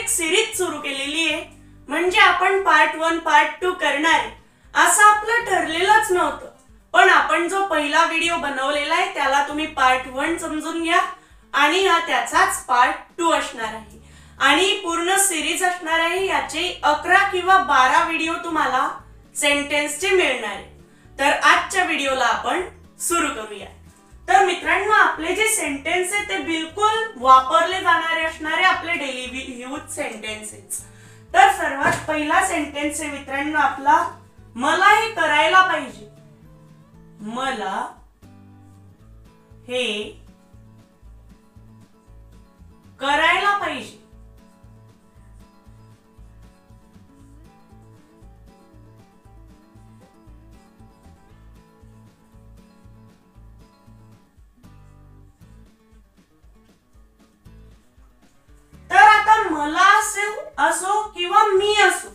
Series सुरू केलेली आहे, म्हणजे आपण पार्ट 1 पार्ट 2 करणार आहे असं आपलं ठरलेलंच नव्हतं. पण आपण जो पहिला व्हिडिओ बनवलेला आहे त्याला तुम्ही पार्ट 1 समजून घ्या आणि हा त्याचाच पार्ट 2 असणार आहे आणि पूर्ण सिरीज असणार आहे. याचे 11 किंवा 12 व्हिडिओ तुम्हाला सेंटेन्सचे मिळणार आहे. तर आजच्या व्हिडिओला आपण सुरू करूया. तर मित्रांनो, आपले जे सेंटेन्स आहे ते बिलकुल वापरले जाणारे असणारे आपले डेली यूज सेंटेन्सेस. तर सर्वात पहिला सेंटेन्स आहे मित्रांनो आपला, मला हे करायला पाहिजे. मला हे करायला पाहिजे. तर आता मला असो किंवा मी असो,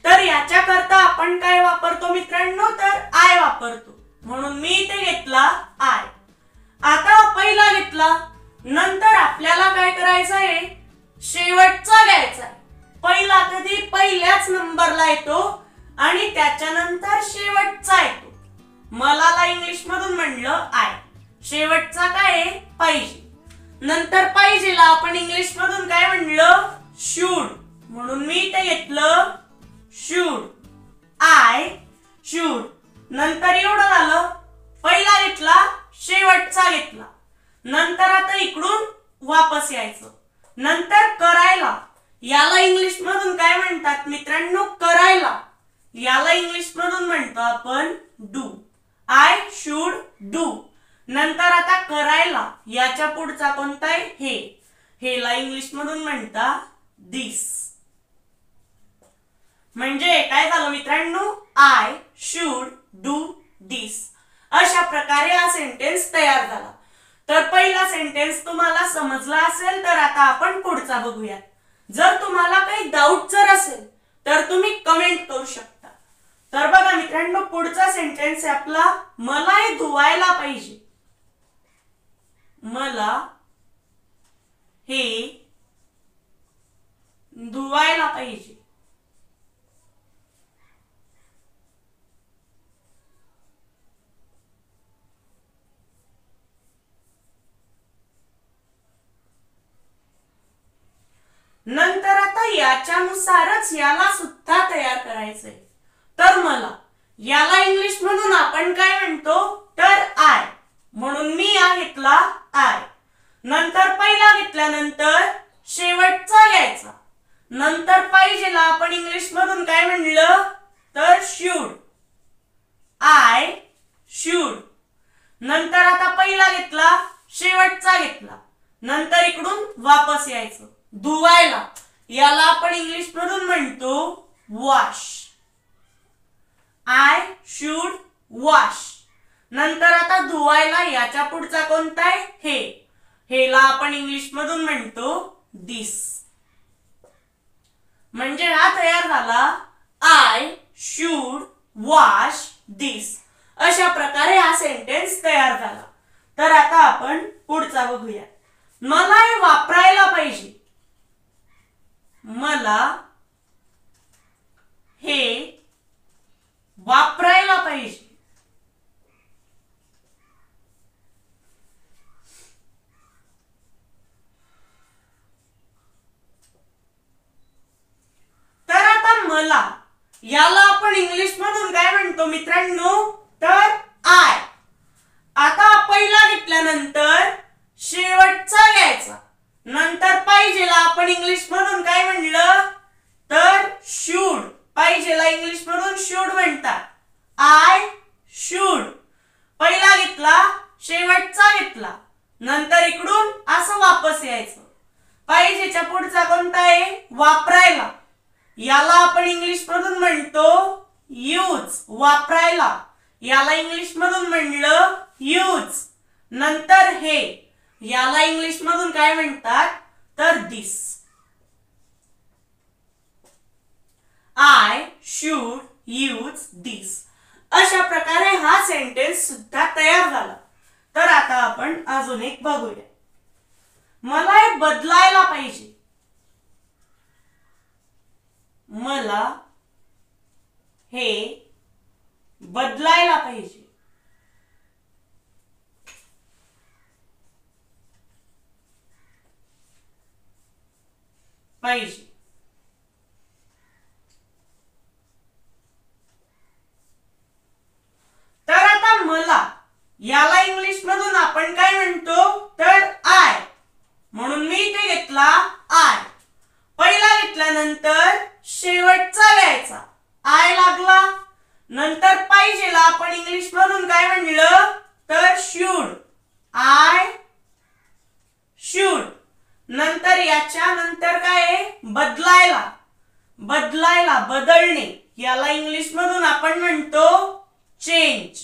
तर याच्या करता आपण काय वापरतो मित्रांनो, तर आय वापरतो. म्हणून मी इथे घेतला आय. आता पहिला घेतला, नंतर आपल्याला काय करायचं आहे, शेवटचा घ्यायचा आहे. पहिला कधी पहिल्याच नंबरला येतो आणि त्याच्यानंतर शेवटचा येतो. मलाला इंग्लिश मधून म्हणलं आय, शेवटचा काय आहे, पाहिजे. नंतर पाहिजेला आपण इंग्लिश मधून काय म्हणलं, शूड. म्हणून मी इथे घेतलं शूड, आय शूड. नंतर एवढं झालं, पहिला घेतला, शेवटचा घेतला. नंतर आता इकडून वापस यायचं. नंतर करायला, याला इंग्लिश मधून काय म्हणतात मित्रांनो, करायला. याला इंग्लिश मधून म्हणतो आपण डू, आय शूड डू. नंतर आता करायला, याच्या पुढचा कोणता आहे, हे. हेला इंग्लिश मधून म्हणतात दिस. म्हणजे काय झालं मित्रांनो, आय शूड डू दिस. अशा प्रकारे हा सेंटेन्स तयार झाला. तर पहिला सेंटेन्स तुम्हाला समजला असेल, तर आता आपण पुढचा बघूया. जर तुम्हाला काही डाऊट जर असेल तर तुम्ही कमेंट करू शकता. तर बघा मित्रांनो, पुढचा सेंटेन्स आहे आपला, मला हे धुवायला पाहिजे. मला हे धुवायला पाहिजे. नंतर आता याच्यानुसारच याला सुद्धा तयार करायचंय. तर मला, याला इंग्लिश मधून आपण काय म्हणतो, तर आय. म्हणून मी या घेतला आय. नंतर पहिला घेतल्यानंतर शेवटचा घ्यायचा. नंतर पाहिजेला आपण इंग्लिश मधून काय म्हणलं, तर शूड, आय शूड. नंतर आता पहिला घेतला, शेवटचा घेतला. नंतर इकडून वापस यायचं. धुवायला, याला आपण इंग्लिश मधून म्हणतो वॉश, आय शूड वॉश. नंतर आता धुवायला याच्या पुढचा कोणता आहे, हे. हेला आपण इंग्लिश मधून म्हणतो दिस. म्हणजे हा तयार झाला, आय शूड वॉश दिस. अशा प्रकारे हा सेंटेन्स तयार झाला. तर आता आपण पुढचा बघूया. मला हे वापरायला पाहिजे. मला हे वापरायला पाहिजे. तर आता मला, याला आपण इंग्लिश मधून काय म्हणतो मित्रांनो, तर आय. आता पहिला घेतल्यानंतर शेवटचा घ्यायचा. नंतर पाहिजेला आपण इंग्लिश मधून काय म्हणलं, तर शूड. पाहिजेला इंग्लिश मधून शूड म्हणतात, आय शूड. पहिला घेतला, शेवटचा घेतला. नंतर इकडून असं वापस यायचं. पाहिजेच्या पुढचा कोणता आहे, वापरायला. याला आपण इंग्लिश मधून म्हणतो यूज, वापरायला. याला इंग्लिश मधून म्हणलं यूज. नंतर हे, याला इंग्लिश मधून काय म्हणतात, तर दिस, आय शूड यूज दिस. अशा प्रकारे हा सेंटेन्स सुद्धा तयार झाला. तर आता आपण अजून एक बघूया. मला हे बदलायला पाहिजे. पाहिजे. तर आता मला याला इंग्लिश मधून आपण काय म्हणतो तर आय, म्हणून मी इथे घेतला आय. पहिला घेतल्यानंतर शेवटचा घ्यायचा आय लागला. नंतर पाहिजेला आपण इंग्लिश मधून काय म्हणलं तर शुड, आय शुड. नंतर याच्या नंतर काय आहे बदलायला, बदलायला बदलणे, याला इंग्लिश मधून आपण म्हणतो चेंज.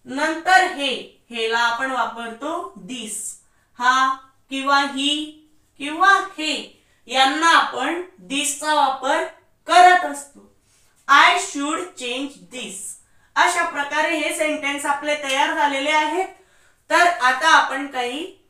नंतर हेला आपण वापरतो दिस, हा किंवा ही किंवा हे यांना आपण दिसचा वापर करत असतो. आय शुड चेंज दिस. अशा प्रकारे हे सेंटेन्स आपले तयार झालेले आहेत. तर आता आपण काही